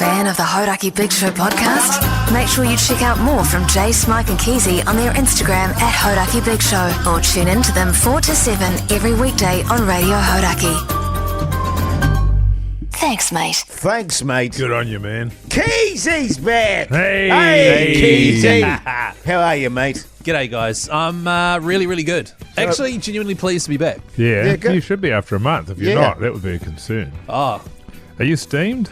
fan of the Hoyte Big Show podcast? Make sure you check out more from Jace, Mike and Keezy on their Instagram at Hoyte Big Show, or tune in to them 4 to 7 every weekday on Radio Hoyte. Thanks, mate. Thanks, mate. Good on you, man. Keezy's back. Hey. Keezy. How are you, mate? G'day, guys. I'm really, really good. Actually, genuinely pleased to be back. Yeah, good. you should be after a month. If you're not, that would be a concern. Oh, Are you steamed?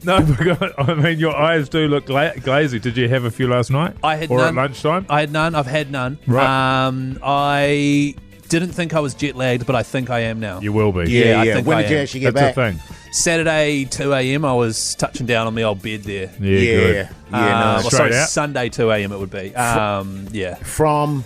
No, because, I mean, your eyes do look glazy. Did you have a few last night? I had or none. at lunchtime? I had none. I've had none. Right. I didn't think I was jet lagged, but I think I am now. You will be. Yeah, I think When I did you am. actually get That's back? the thing. Saturday, 2 a.m., I was touching down on the old bed there. Yeah, good. nice. Well, Straight sorry, out? Sunday, 2 a.m. it would be. Yeah. From?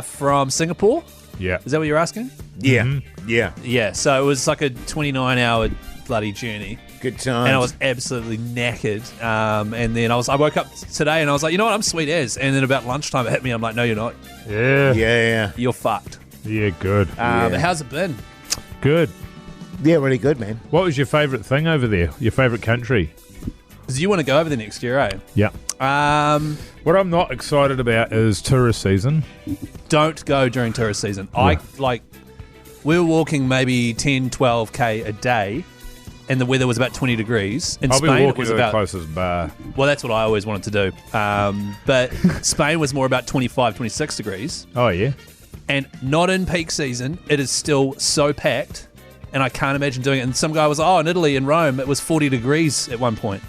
From Singapore? Yeah. Is that what you're asking? Yeah. Yeah. Yeah, so it was like a 29-hour bloody journey. Good times. And I was absolutely knackered. And then I woke up today and I was like, you know what, I'm sweet as. And then about lunchtime it hit me. I'm like, no, you're not. Yeah. Yeah. You're fucked. Yeah, good. How's it been? Good. Yeah, really good, man. What was your favourite thing over there? Your favourite country? Because you want to go over there next year, eh? Yeah. What What I'm not excited about is tourist season. Don't go during tourist season. We were walking maybe 10, 12K a day, and the weather was about 20 degrees. In I'll Spain, be it walking was to the about... closest bar. Well, that's what I always wanted to do. But Spain was more about 25, 26 degrees. Oh, yeah? And not in peak season. It is still so packed, and I can't imagine doing it. And some guy was like, oh, in Italy, in Rome, it was 40 degrees at one point,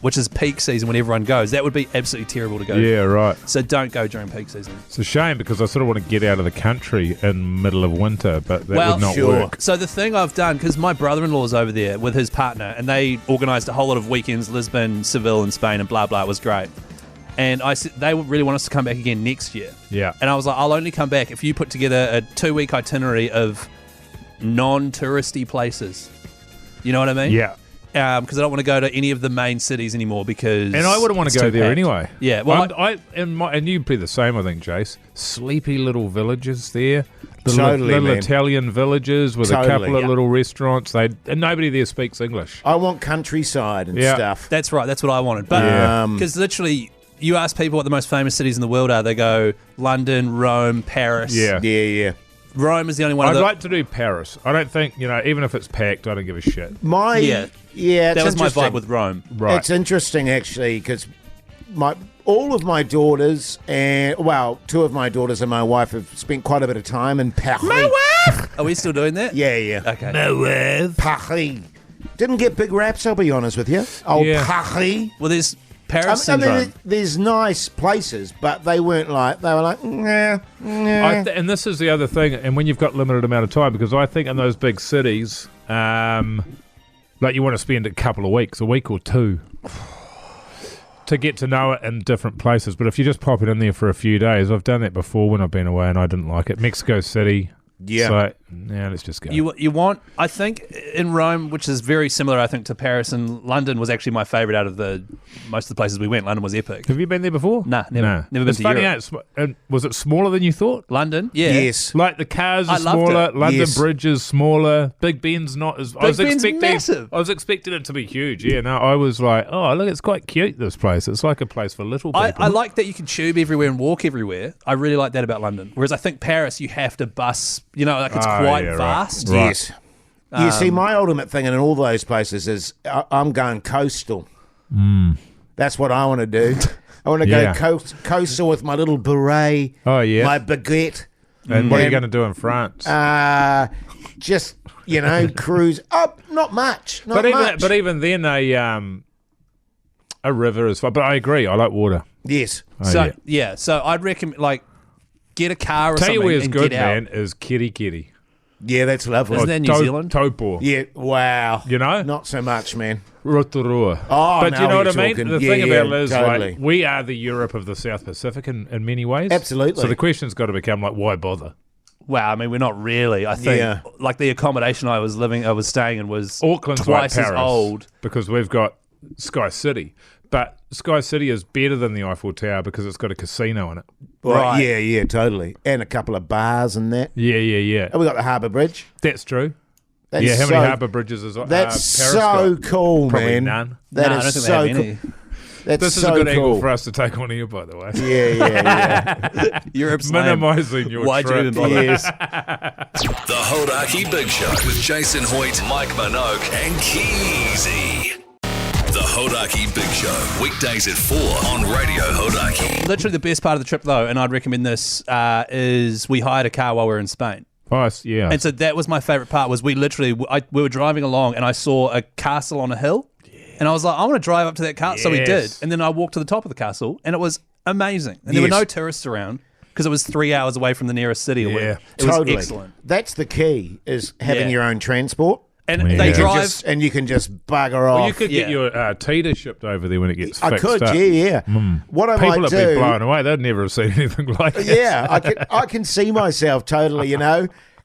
which is peak season when everyone goes. That would be absolutely terrible to go. Yeah, right. So don't go during peak season. It's a shame because I sort of want to get out of the country in middle of winter, but that would not work. So the thing I've done, because my brother-in-law's over there with his partner, and they organised a whole lot of weekends, Lisbon, Seville, and Spain, and blah, blah. It was great. And I said they really want us to come back again next year. Yeah. And I was like, I'll only come back if you put together a 2-week itinerary of non-touristy places. You know what I mean? Yeah. Because I don't want to go to any of the main cities anymore because... And I wouldn't want to it's go too there packed. anyway. Yeah, well, and you'd be the same, I think, Jace. Sleepy little villages there, Totally, little man. Italian villages with a Totally, couple of yeah. little restaurants. And nobody there speaks English. I want countryside and Yeah. stuff. That's right. That's what I wanted. But Yeah. because literally, you ask people what the most famous cities in the world are, they go London, Rome, Paris. Yeah. Yeah. Rome is the only one. I'd of the, like to do Paris. I don't think, even if it's packed, I don't give a shit. Yeah. Yeah, it's that was my interesting. vibe with Rome. Right. It's interesting, actually, because all of my daughters, and two of my daughters and my wife have spent quite a bit of time in Paris. Are we still doing that? Yeah. Okay. Paris. Didn't get big raps, I'll be honest with you. Oh, Yeah. Paris. Well, there's Paris I mean, syndrome. there's nice places, but they were like, nah. And this is the other thing, and when you've got limited amount of time, because I think in those big cities, you want to spend a couple of weeks, a week or two, to get to know it in different places. But if you're just popping in there for a few days, I've done that before when I've been away and I didn't like it. Mexico City. Yeah. So, let's just go. You want, I think, in Rome, which is very similar, I think, to Paris, and London was actually my favourite out of most of the places we went. London was epic. Have you been there before? Nah, never been It's to funny, Europe. was it smaller than you thought? London? Yeah. Yes. Like the cars are I loved smaller, it. London Yes. Bridge is smaller, Big Ben's not as... Big Ben's massive. I was expecting it to be huge, yeah. No, I was like, oh, look, it's quite cute, this place. It's like a place for little people. I like that you can tube everywhere and walk everywhere. I really like that about London. Whereas I think Paris, you have to bus, it's quite yeah, right. vast. Right. Yes. You see, my ultimate thing in all those places is I'm going coastal. That's what I want to do. I want to Yeah. go coastal with my little beret, Oh, yeah. my baguette. And what are you going to do in France? Just, cruise. Oh, not much. Not much. But even then, a river is fine. But I agree, I like water. yes. Oh, So I'd recommend, get a car or Tell you something where's and good, get out. man, is Kitty. Yeah, that's lovely. Isn't that New Zealand? Taupo. Yeah, wow. You know? Not so much, man. Rotorua. Oh, but now you know you're what I mean? talking. The Yeah, thing yeah, about it is, totally. we are the Europe of the South Pacific in many ways. Absolutely. So the question's got to become, why bother? Wow, I mean, we're not really. I think, Yeah. the accommodation I was staying in was Auckland's twice like as Paris old. because we've got Sky City. But Sky City is better than the Eiffel Tower because it's got a casino in it. Right. Yeah, totally. And a couple of bars and that. Yeah. And we got the Harbour Bridge. That's true. That Yeah, is how many so- harbour bridges is That's so Periscope? cool, Probably man. none. That No, I is don't think so they have cool. any. That's This is so a good cool. angle for us to take on here, by the way. Yeah. Europe's lame. Minimising your Why'd you trip. even bother? Yes. The Hodaki Big Show with Jason Hoyte, Mike Minogue, and Keezy. The Hodaki Big Show, weekdays at 4 on Radio Hodaki. Literally the best part of the trip, though, and I'd recommend this, is we hired a car while we were in Spain. Oh, yeah. And so that was my favourite part, was we were driving along and I saw a castle on a hill. And I was like, I want to drive up to that castle. So we did. Yes. And then I walked to the top of the castle and it was amazing. And there were Yes. no tourists around because it was 3 hours away from the nearest city or Yeah. whatever. It Totally. was excellent. That's the key, is having Yeah. your own transport. And Yeah. they You can drive. And you can just bugger off. Well, you could get Yeah. your teeter shipped over there when it gets I fixed could, up. yeah. What I People might would be do, blown away. They'd never have seen anything like it. yeah, I can see myself totally,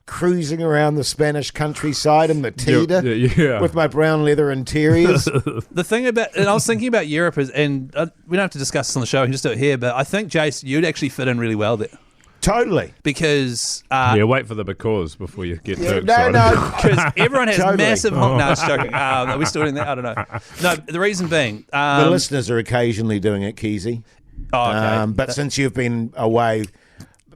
cruising around the Spanish countryside in the teeter Yeah. with my brown leather interiors. The thing about, and I was thinking about Europe is, and we don't have to discuss this on the show, we can just do it here, but I think, Jace, you'd actually fit in really well there. Totally. Because Yeah, wait for the because before you get too No, excited. no. because everyone has Totally. massive no, it's joking. Are we still doing that? I don't know. No, the reason being, The listeners are occasionally doing it, Keezy. oh, okay. But since you've been away,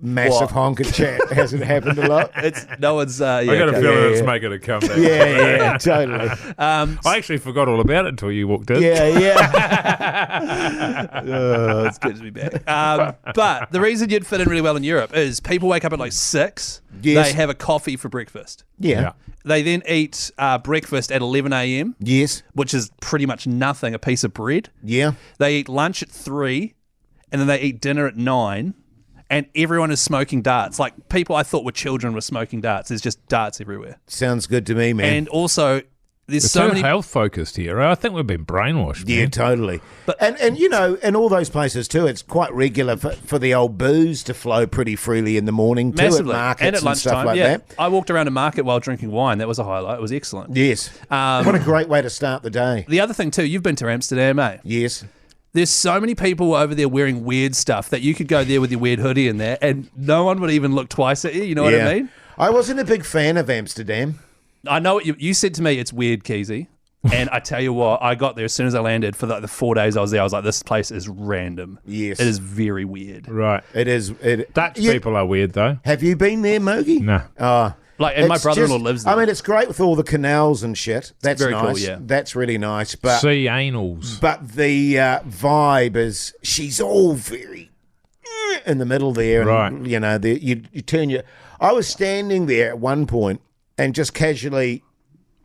massive What? honker chat hasn't happened a lot. It's no one's. Yeah, I got a okay. feeling Yeah, it's yeah. making a comeback. Yeah, totally. I actually forgot all about it until you walked in. Yeah. Oh, it's good to be back. But the reason you'd fit in really well in Europe is people wake up at like 6. Yes. They have a coffee for breakfast. Yeah. They then eat breakfast at 11 a.m., Yes. which is pretty much nothing, a piece of bread. Yeah. They eat lunch at 3, and then they eat dinner at 9. And everyone is smoking darts. Like, people I thought were children were smoking darts. There's just darts everywhere. Sounds good to me, man. And also, there's It's so so many. health focused here. I think we've been brainwashed. Yeah, man. totally. And in all those places too, it's quite regular for the old booze to flow pretty freely in the morning too, Massively. at markets And at lunchtime. stuff like yeah. that. I walked around a market while drinking wine. That was a highlight. It was excellent. Yes. What a great way to start the day. The other thing, too, you've been to Amsterdam, eh? Yes. There's so many people over there wearing weird stuff that you could go there with your weird hoodie in there and no one would even look twice at you. You know what I mean? I wasn't a big fan of Amsterdam. I know what you said to me, it's weird, Keezy. And I tell you what, I got there as soon as I landed. For the 4 days I was there, I was like, this place is random. Yes. It is very weird. It Right. is. Dutch people are weird, though. Have you been there, Mogi? No. Like, and my It's brother-in-law just- lives there. I mean, it's great with all the canals and shit. That's very cool, nice. yeah. That's really nice. But Sea anals. the vibe is she's all very in the middle there. And, Right. you turn your. I was standing there at one point and just casually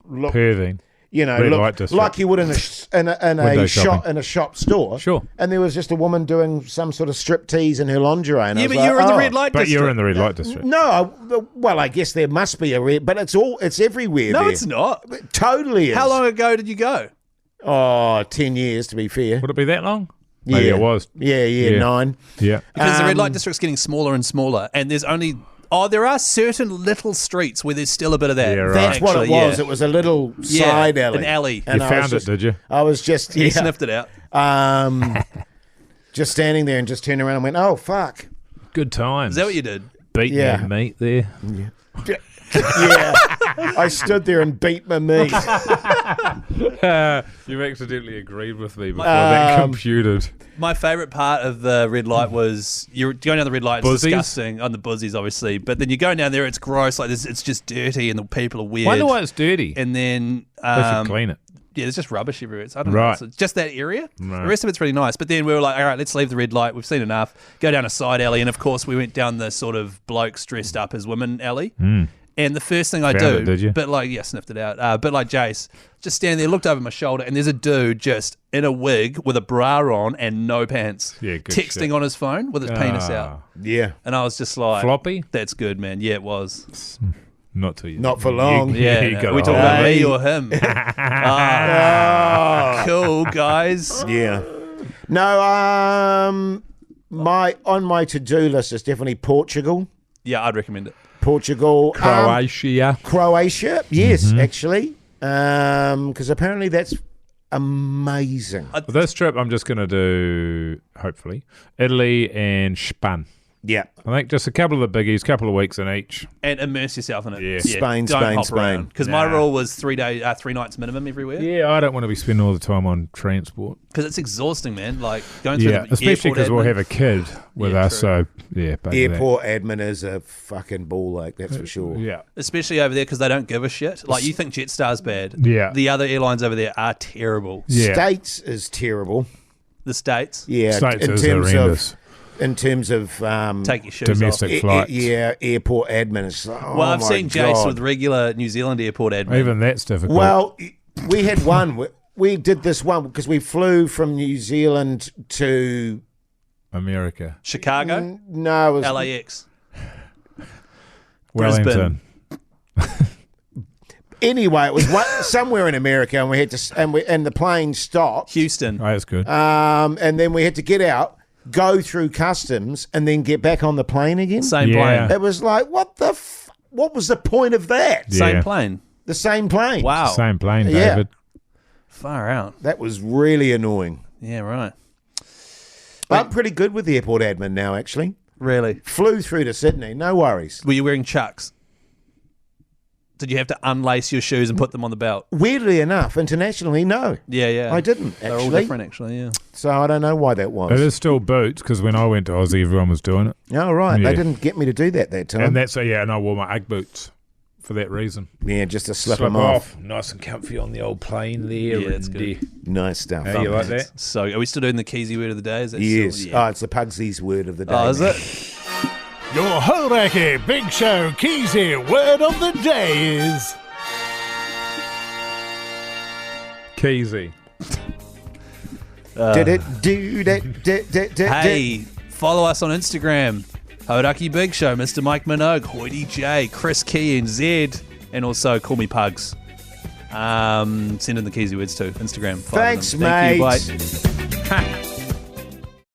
looked. Perving. Red light look, district. like you would in a Window shop shopping. in a shop store. Sure. And there was just a woman doing some sort of striptease in her lingerie. And I yeah, was but you were in the oh. red light But district. you're in the red light district. No, well, I guess there must be a red, but it's everywhere. No, there. it's not. It totally is. How long ago did you go? Oh, 10 years to be fair. Would it be that long? Maybe it was. Yeah, 9. Yeah. Because the red light district's getting smaller and smaller, and there's only... Oh, there are certain little streets where there's still a bit of that. Yeah, right. That's what it actually, was. yeah. It was a little side alley. An alley. And You I found was it, just- did you? I was just He sniffed it out. just standing there and just turned around and went, oh, fuck. Good times. Is that what you did? Beating Yeah. that meat there. Yeah. I stood there and beat my meat. You accidentally agreed with me before that computed. My favourite part of the red light was you're going down the red light. It's Buzzies? disgusting on the buzzies, obviously, but then you go down there, it's gross. Like it's just dirty, and the people are weird. Wonder why it's dirty. And then They should clean it. yeah, there's just rubbish everywhere. I don't Right. know. It's just that area. Right. The rest of it's really nice. But then we were like, all right, let's leave the red light. We've seen enough. Go down a side alley, and of course we went down the sort of blokes dressed up as women alley. And the first thing I Found do, it, did you? but like, yeah, sniffed it out. But like Jace, just standing there, looked over my shoulder, and there's a dude just in a wig with a bra on and no pants, Yeah, good texting shit. on his phone with his penis out. Yeah. And I was just like, Floppy? That's good, man. Yeah, it was. Not till you. Not for long. Yeah, you got we a talking hole. about Hey. me or him? Cool, guys. Yeah. No, on my to-do list is definitely Portugal. Yeah, I'd recommend it. Portugal. Croatia. Croatia, yes, actually. Because apparently that's amazing. For this trip, I'm just going to do, hopefully, Italy and Spain. Yeah. I think just a couple of the biggies, couple of weeks in each. And immerse yourself in it. Yeah. Spain, Spain. Because my rule was 3 nights minimum everywhere. Yeah, I don't want to be spending all the time on transport. Because it's exhausting, man. Like going through the especially because we'll admin. have a kid with us. true. So yeah, basically that. Airport admin is a fucking ball ache, that's for sure. Yeah. Especially over there because they don't give a shit. Like you think Jetstar's bad. Yeah. The other airlines over there are terrible. Yeah. States is terrible. The States. Yeah, States in is terms horrendous. of in terms of Take your shoes Domestic off. flights. airport admin. It's like, oh Well, I've my seen God. Jace with regular New Zealand airport admin. Even that's difficult. Well, we had one. We did this one because we flew from New Zealand to America, Chicago, no, it was LAX. Wellington. anyway. It was somewhere in America, and we had to and the plane stopped. Houston. Oh, that's good. And then we had to get out, go through customs, and then get back on the plane again. Same Yeah. plane. It was like, what was the point of that? Yeah. Same plane. The same plane. Wow. Same plane, Yeah. David. Far out. That was really annoying. Yeah, right. I'm pretty good with the airport admin now, actually. Really? Flew through to Sydney, no worries. Were you wearing chucks? Did you have to unlace your shoes and put them on the belt? Weirdly enough, internationally, no. Yeah. I didn't, They're all actually. different, actually, yeah. So I don't know why that was. It is still boots because when I went to Aussie, everyone was doing it. Oh, right. Yeah. They didn't get me to do that time. And that's and I wore my Ugg boots for that reason. Yeah, just to slip them off. Nice and comfy on the old plane there. Yeah, it's good. Nice stuff. How you like that? So, are we still doing the Keezy word of the day? Is that Yes. Still, yeah. Oh, it's the Pugsy's word of the day. Oh, is mate. it? Your Hoyte Big Show Keezy word of the day is Keezy. Did it do that? Hey, follow us on Instagram. Hodaki Big Show, Mr. Mike Minogue, Hoyte J, Chris Key and Zed, and also Call Me Pugs. Send in the Keezy words too. Instagram. Follow Thanks, them. Thank mate. you, bye.